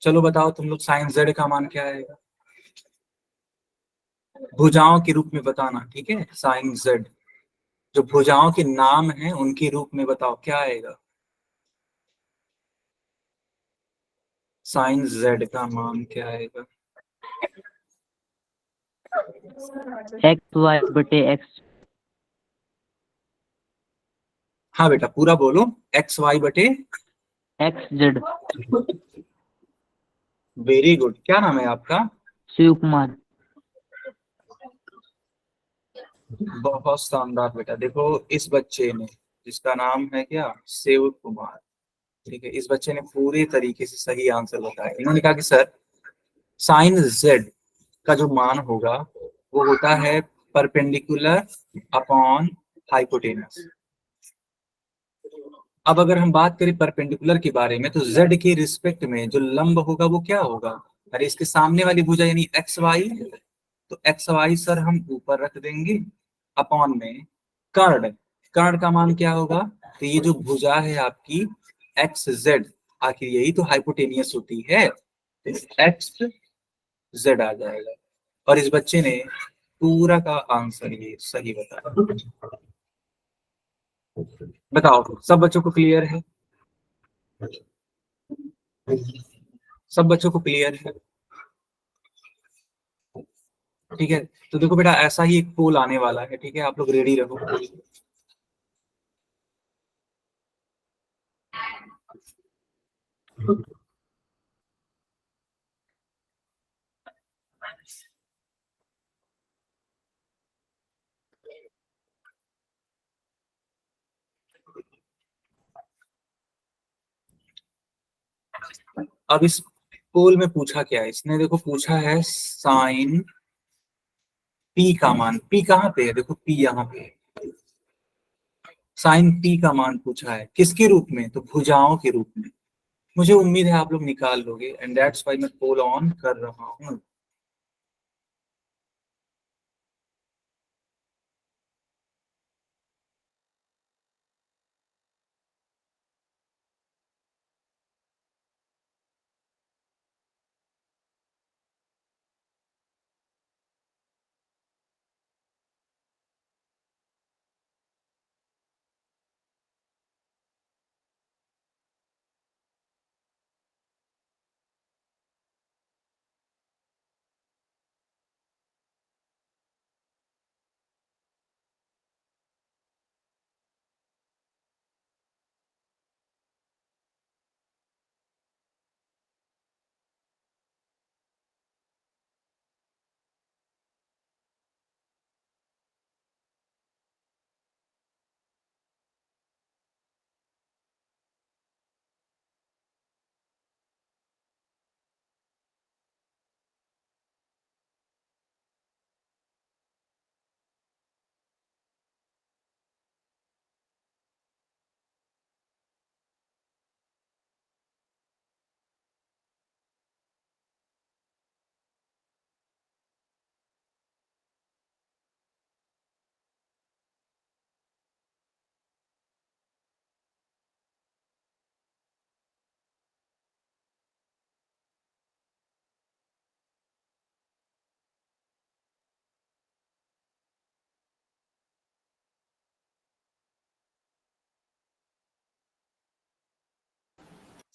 चलो बताओ तुम लोग, साइन Z का मान क्या आएगा, भुजाओं के रूप में बताना, ठीक है। साइन Z जो भुजाओं के नाम हैं उनके रूप में बताओ क्या आएगा। साइन जेड का मान क्या आएगा? एक्स वाई बटे एक्स। हाँ बेटा पूरा बोलो, एक्स वाई बटे। X Z. Very good. क्या नाम है आपका? शिव कुमार। बहुत शानदार बेटा। देखो इस बच्चे ने, जिसका नाम है क्या, शिव कुमार, ठीक है, इस बच्चे ने पूरे तरीके से सही आंसर बताया। इन्होंने कहा कि सर साइन जेड का जो मान होगा वो होता है परपेंडिकुलर अपॉन हाइपोटेनस। अब अगर हम बात करें परपेंडिकुलर के बारे में, तो जेड के रिस्पेक्ट में जो लंब होगा वो क्या होगा? अरे इसके सामने वाली भुजा यानी एक्स वाई, तो एक्स वाई सर हम ऊपर रख देंगे, अपॉन में कर्ण। कर्ण का मान क्या होगा? तो ये जो भुजा है आपकी एक्स जेड, आखिर यही तो हाइपोटेनियस होती है, एक्स जेड आ जाएगा। और इस बच्चे ने पूरा का आंसर ये सही बताया। बताओ सब बच्चों को क्लियर है? सब बच्चों को क्लियर है? ठीक है, तो देखो बेटा ऐसा ही एक पोल आने वाला है, ठीक है, आप लोग रेडी रहो। अब इस पोल में पूछा क्या है इसने? देखो पूछा है साइन पी का मान। पी कहाँ पे है? देखो पी यहाँ पे है। साइन पी का मान पूछा है, किसके रूप में? तो भुजाओं के रूप में। मुझे उम्मीद है आप लोग निकाल लोगे, एंड दैट्स व्हाई मैं पोल ऑन कर रहा हूँ।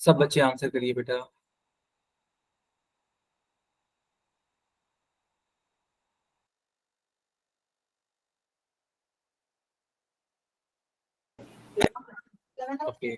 सब बच्चे आंसर करिए बेटा। ओके,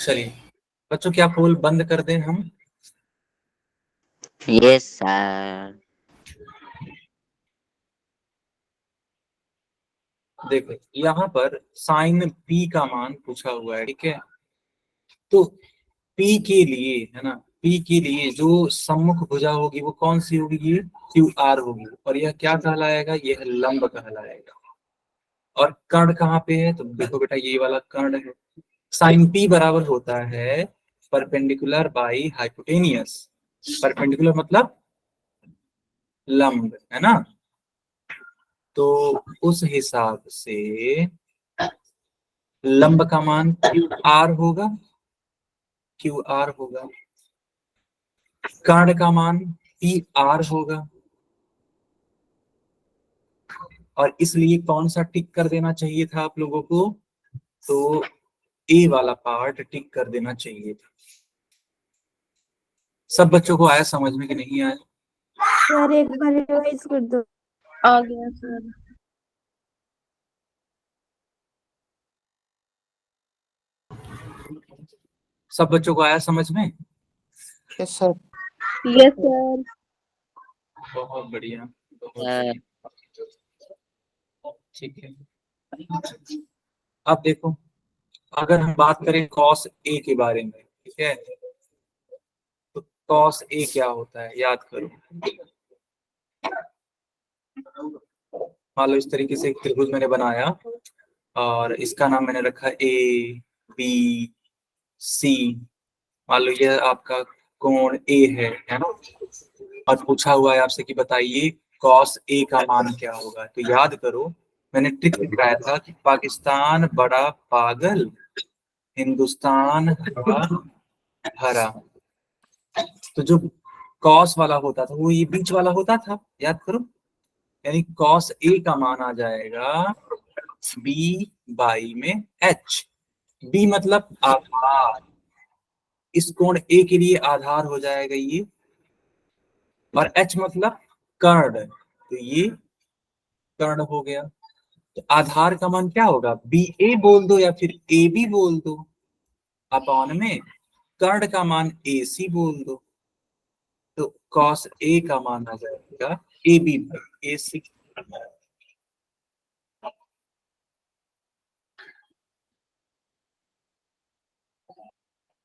चलिए बच्चों क्या पोल बंद कर दें हम? Yes sir. देखो यहाँ पर साइन पी का मान पूछा हुआ है, ठीक है, तो पी के लिए है ना, पी के लिए जो सम्मुख भुजा होगी वो कौन सी होगी? ये क्यू आर होगी। और यह क्या कहलाएगा? यह लंब कहलाएगा। और कर्ण कहाँ पे है? तो देखो बेटा ये वाला कर्ण है। साइन पी बराबर होता है परपेंडिकुलर बाई हाइपोटेनियस। परपेंडिकुलर मतलब लंब, है ना? तो उस हिसाब से लंब का मान क्यू आर होगा, क्यू आर होगा। कर्ण का मान पी आर होगा। और इसलिए कौन सा टिक कर देना चाहिए था आप लोगों को? तो ए वाला पार्ट टिक कर देना चाहिए था। सब बच्चों को आया समझ में कि नहीं आया? सर एक बार रिवाइज कर दो। आ गया सर। सब बच्चों को आया समझ में? Yes sir. Yes sir. बहुत बढ़िया, बहुत सर। बढ़िया। ठीक है, अब देखो, अगर हम बात करें कॉस ए के बारे में, ठीक है, तो कॉस ए क्या होता है याद करो। मान लो इस तरीके से एक त्रिभुज मैंने बनाया और इसका नाम मैंने रखा ए बी सी। मान लो ये आपका कोण ए है ना? और पूछा हुआ है आपसे कि बताइए कॉस ए का मान क्या होगा। तो याद करो, मैंने ट्रिक बताया था कि पाकिस्तान बड़ा पागल, हिंदुस्तान हरा। तो जो कॉस वाला होता था वो ये बीच वाला होता था, याद करो। यानी कॉस ए का मान आ जाएगा बी बाई में एच। बी मतलब आधार, इस कोण ए के लिए आधार हो जाएगा ये। और एच मतलब कर्ण, तो ये कर्ण हो गया। तो आधार का मान क्या होगा? बी ए बोल दो या फिर ए बी बोल दो, अपॉन में कर्ण का मान ए सी बोल दो। तो कॉस ए का मान आ जाएगा ए बी बाई ए सी।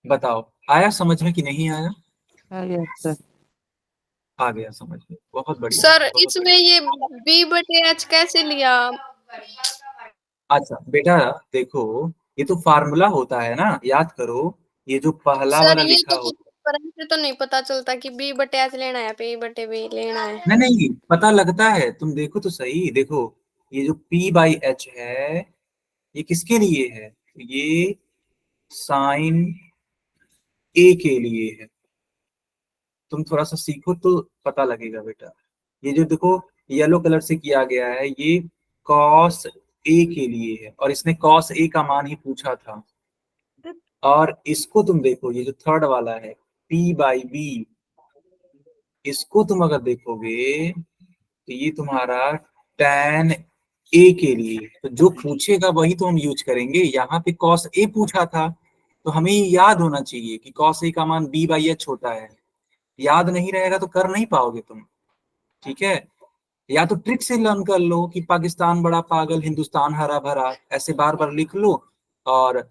बताओ आया समझ में कि नहीं आया? Yes sir. आ गया समझ में, बहुत बढ़िया, सर बहुत इसमें बढ़िया। ये बी बटे एच कैसे लिया? अच्छा बेटा देखो, ये तो फार्मूला होता है ना, याद करो। ये जो पहला सर वाला ये लिखा तो होता पर ऐसे तो नहीं पता चलता कि बी बटे एच लेना है, पी बटे बी लेना है। है, नहीं पता लगता है। तुम देखो तो सही, देखो ये जो P बाई एच है ये किसके लिए है? ये साइन ए के लिए है। तुम थोड़ा सा सीखो तो पता लगेगा बेटा। ये जो देखो येलो कलर से किया गया है ये कॉस ए के लिए है, और इसने कॉस ए का मान ही पूछा था। और इसको तुम देखो, ये जो थर्ड वाला है P बाई बी, इसको तुम अगर देखोगे तो ये तुम्हारा tan ए के लिए। तो जो पूछेगा वही तो हम यूज करेंगे। यहाँ पे cos ए पूछा था, तो हमें ये याद होना चाहिए कि cos ए का मान b बाई एच होता है। याद नहीं रहेगा तो कर नहीं पाओगे तुम, ठीक है? या तो ट्रिक से लर्न कर लो कि पाकिस्तान बड़ा पागल, हिंदुस्तान हरा भरा, ऐसे बार बार लिख लो। और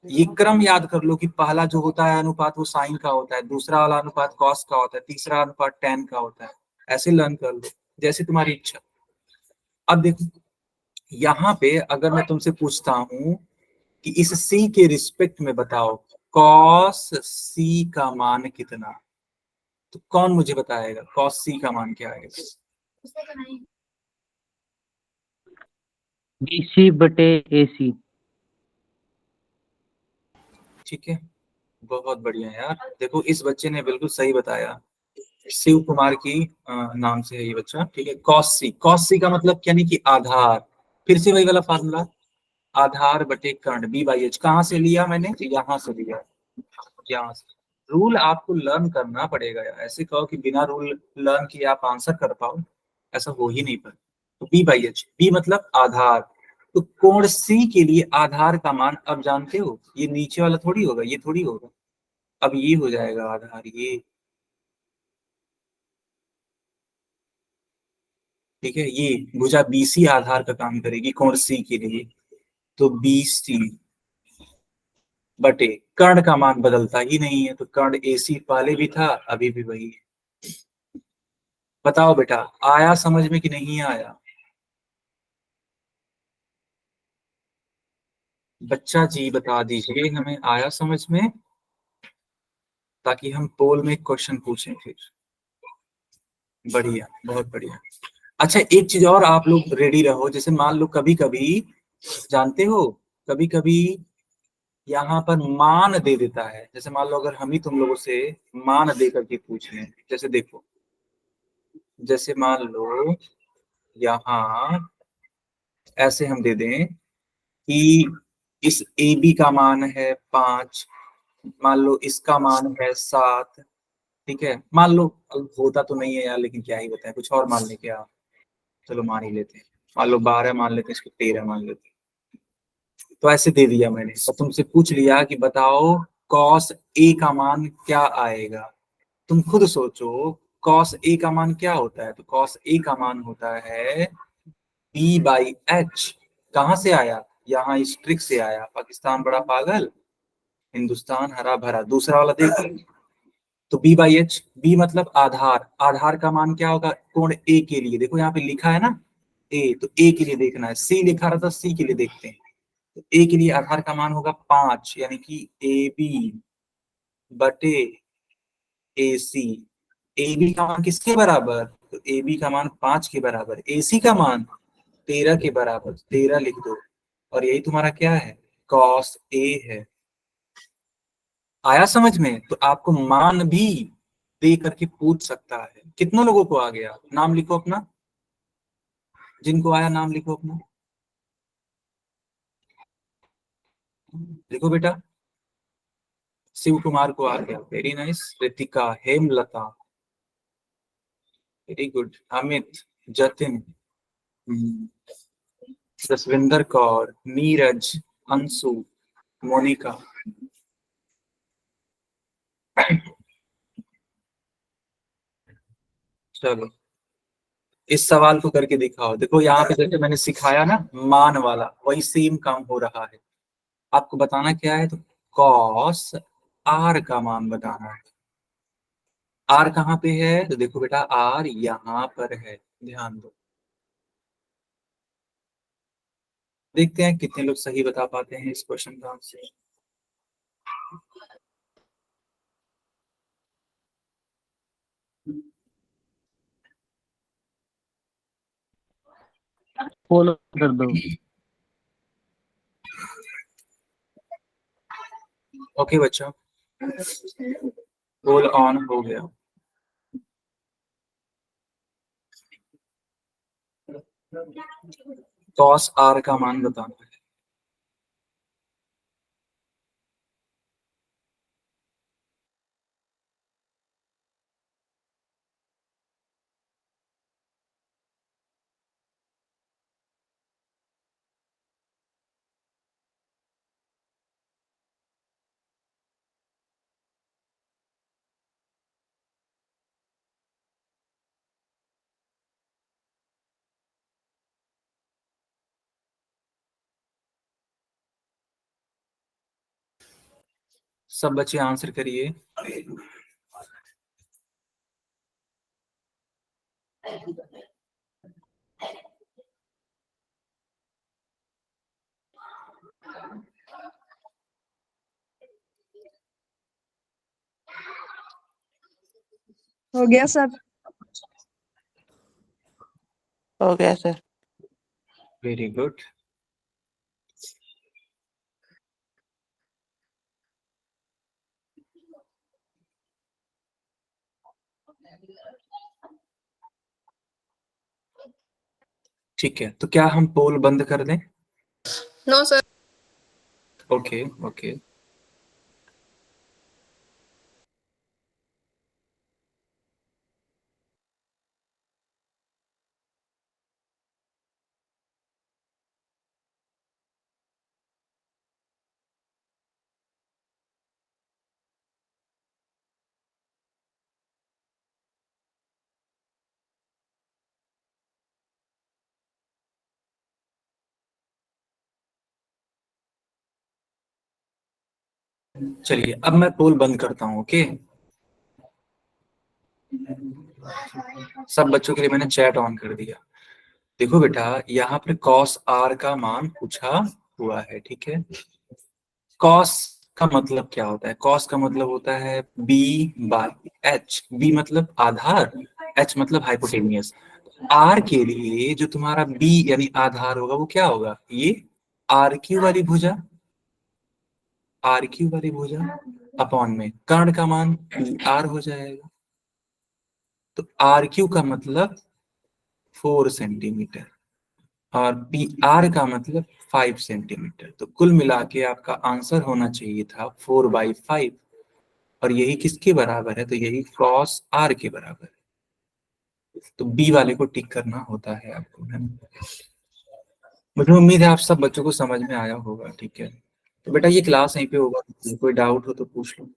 ये क्रम याद कर लो कि पहला जो होता है अनुपात वो साइन का होता है, दूसरा वाला अनुपात कॉस का होता है, तीसरा अनुपात टैन का होता है। ऐसे लर्न कर लो, जैसे तुम्हारी इच्छा। अब देखो यहाँ पे अगर मैं तुमसे पूछता हूँ कि इस सी के रिस्पेक्ट में बताओ कॉस सी का मान कितना, तो कौन मुझे बताएगा कॉस सी का मान क्या है? BC बटे AC। ठीक है, बहुत बढ़िया यार। देखो इस बच्चे ने बिल्कुल सही बताया। शिव कुमार की नाम से है ये बच्चा, ठीक है। कॉस सी का मतलब यानी कि आधार। फिर से वही वाला फार्मूला, आधार बटे कर्ण बी बाई एच। कहाँ से लिया मैंने? तो यहाँ से लिया, यहाँ से। रूल आपको लर्न करना पड़ेगा यार। ऐसे कहो कि बिना रूल लर्न किए आप आंसर कर पाओ, ऐसा हो ही नहीं पाए। तो बी बाई एच, बी मतलब आधार। तो कोण सी के लिए आधार का मान अब जानते हो, ये नीचे वाला थोड़ी होगा, ये थोड़ी होगा। अब ये हो जाएगा आधार, ये ठीक है। ये भुजा बीसी आधार का काम करेगी कोण सी के लिए। तो बीसी बटे कर्ण का मान बदलता ही नहीं है, तो कर्ण AC पहले भी था, अभी भी वही है। बताओ बेटा, आया समझ में कि नहीं आया? बच्चा जी बता दीजिए हमें, आया समझ में? ताकि हम पोल में क्वेश्चन पूछें फिर। बढ़िया, बहुत बढ़िया। अच्छा, एक चीज और, आप लोग रेडी रहो। जैसे मान लो कभी कभी, जानते हो, कभी कभी यहाँ पर मान दे देता है। जैसे मान लो अगर हम ही तुम लोगों से मान दे करके पूछ लें, जैसे देखो, जैसे मान लो यहाँ ऐसे हम दे दें कि इस AB का मान है 5, मान लो इसका मान है 7, ठीक है। मान लो, अब होता तो नहीं है यार, लेकिन क्या ही बताएं, कुछ और मान लें क्या? चलो मान ही लेते हैं, मान लो 12 मान लेते हैं, इसको 13 मान लेते हैं। तो ऐसे दे दिया मैंने और तुमसे पूछ लिया कि बताओ कॉस A का मान क्या आएगा। तुम खुद सोचो, कॉस A का मान क्या होता है? तो कॉस A का मान होता है B/H। कहाँ से आया? यहाँ इस ट्रिक से आया। पाकिस्तान बड़ा पागल, हिंदुस्तान हरा भरा। दूसरा वाला देखो, तो B/H, B मतलब आधार। आधार का मान क्या होगा कोण A के लिए? देखो यहाँ पे लिखा है ना A, तो A के लिए देखना है। C लिखा रहा था, C के लिए देखते हैं। तो A के लिए आधार का मान होगा 5, यानी कि AB/AC। AB का मान किसके बराबर? तो AB का मान 5 के बराबर। AC का मान 13 के बराबर, 13 लिख दो। और यही तुम्हारा क्या है? कॉस A है। आया समझ में? तो आपको मान भी दे करके पूछ सकता है। कितनों लोगों को आ गया? नाम लिखो अपना, जिनको आया नाम लिखो अपना। लिखो बेटा। शिव कुमार को आ गया, very nice. Ritika, Hemlata, very good. Amit, Jatin, Jaswinder Kaur, Neeraj, Anshu, Monika. चलो, इस सवाल को करके दिखाओ। देखो यहाँ पे जैसे मैंने सिखाया ना मान वाला, वही सेम काम हो रहा है। आपको बताना क्या है? तो कॉस R का मान बताना है। R कहाँ पे है? तो देखो बेटा, R यहाँ पर है, ध्यान दो। देखते हैं कितने लोग सही बता पाते हैं इस क्वेश्चन का आंसर। फॉलो कर दो। ओके बच्चा, रोल ऑन हो गया। कॉस R का मान बताना है। सब बच्चे आंसर करिए। हो गया सर। हो गया सर। Very good. ठीक है, तो क्या हम पोल बंद कर दें? No sir. Okay okay. चलिए अब मैं पोल बंद करता हूँ। ओके, सब बच्चों के लिए मैंने चैट ऑन कर दिया। देखो बेटा, यहाँ पर cos r का मान पूछा हुआ है, ठीक है। cos का मतलब क्या होता है? cos का मतलब होता है b बाई h। b मतलब आधार, h मतलब हाइपोटेनियस। r के लिए जो तुम्हारा b यानी आधार होगा वो क्या होगा? ये r क्यू वाली भुजा, r क्यू वाली भुजा अपॉन में कर्ण का मान r हो जाएगा। तो r क्यू का मतलब 4 सेंटीमीटर और पी आर का मतलब 5 सेंटीमीटर। तो कुल मिला के आपका आंसर होना चाहिए था 4/5, और यही किसके बराबर है? तो यही cos r के बराबर है। तो बी वाले को टिक करना होता है आपको, है ना। मुझे उम्मीद है आप सब बच्चों को समझ में आया होगा, ठीक है। तो बेटा ये क्लास यहीं पे होगा, कोई डाउट हो तो पूछ लो।